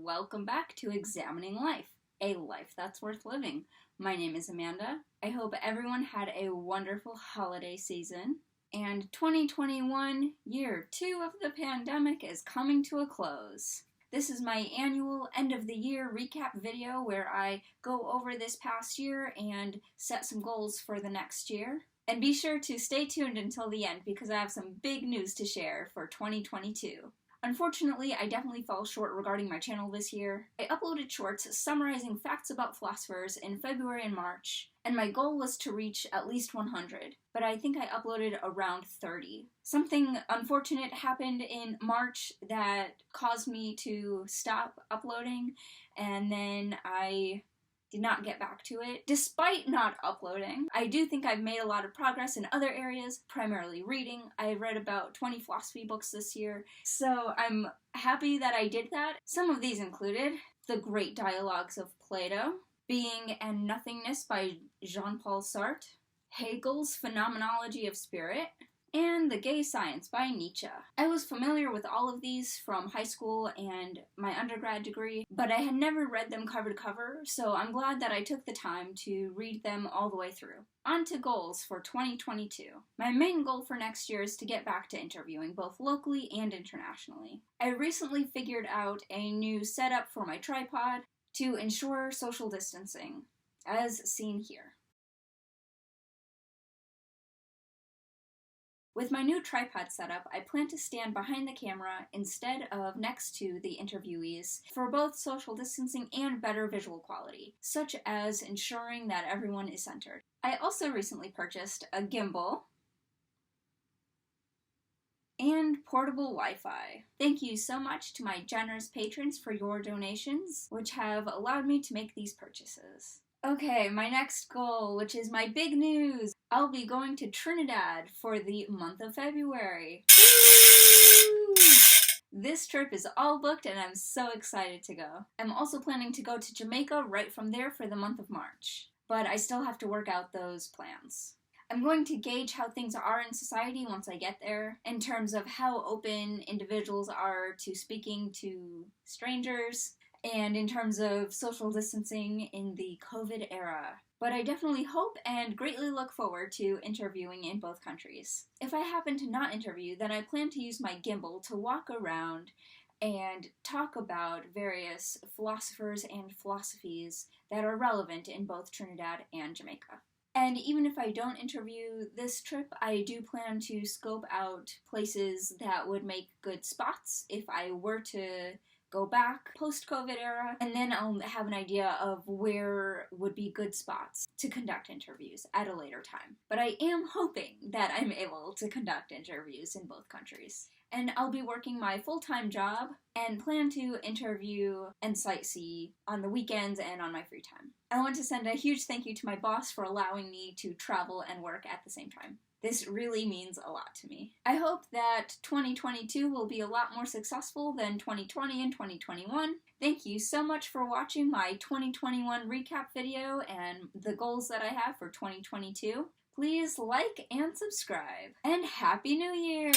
welcome back to Examining Life, a life that's worth living. My name is Amanda. I hope everyone had a wonderful holiday season. And 2021, year 2 of the pandemic, is coming to a close. This is my annual end of the year recap video where I go over this past year and set some goals for the next year. And be sure to stay tuned until the end because I have some big news to share for 2022. Unfortunately, I definitely fell short regarding my channel this year. I uploaded shorts summarizing facts about philosophers in February and March, and my goal was to reach at least 100, but I think I uploaded around 30. Something unfortunate happened in March that caused me to stop uploading, and then I did not get back to it. Despite not uploading, I do think I've made a lot of progress in other areas, primarily reading. I read about 20 philosophy books this year, so I'm happy that I did that. Some of these included The Great Dialogues of Plato, Being and Nothingness by Jean-Paul Sartre, Hegel's Phenomenology of Spirit, and The Gay Science by Nietzsche. I was familiar with all of these from high school and my undergrad degree, but I had never read them cover to cover, so I'm glad that I took the time to read them all the way through. On to goals for 2022. My main goal for next year is to get back to interviewing, both locally and internationally. I recently figured out a new setup for my tripod to ensure social distancing, as seen here. With my new tripod setup, I plan to stand behind the camera instead of next to the interviewees for both social distancing and better visual quality, such as ensuring that everyone is centered. I also recently purchased a gimbal and portable Wi-Fi. Thank you so much to my generous patrons for your donations, which have allowed me to make these purchases. Okay, my next goal, which is my big news. I'll be going to Trinidad for the month of February. Woo! This trip is all booked and I'm so excited to go. I'm also planning to go to Jamaica right from there for the month of March, but I still have to work out those plans. I'm going to gauge how things are in society once I get there, in terms of how open individuals are to speaking to strangers, and in terms of social distancing in the COVID era. But I definitely hope and greatly look forward to interviewing in both countries. If I happen to not interview, then I plan to use my gimbal to walk around and talk about various philosophers and philosophies that are relevant in both Trinidad and Jamaica. And even if I don't interview this trip, I do plan to scope out places that would make good spots if I were to go back post-COVID era, and then I'll have an idea of where would be good spots to conduct interviews at a later time. But I am hoping that I'm able to conduct interviews in both countries. And I'll be working my full-time job and plan to interview and sightsee on the weekends and on my free time. I want to send a huge thank you to my boss for allowing me to travel and work at the same time. This really means a lot to me. I hope that 2022 will be a lot more successful than 2020 and 2021. Thank you so much for watching my 2021 recap video and the goals that I have for 2022. Please like and subscribe. And Happy New Year!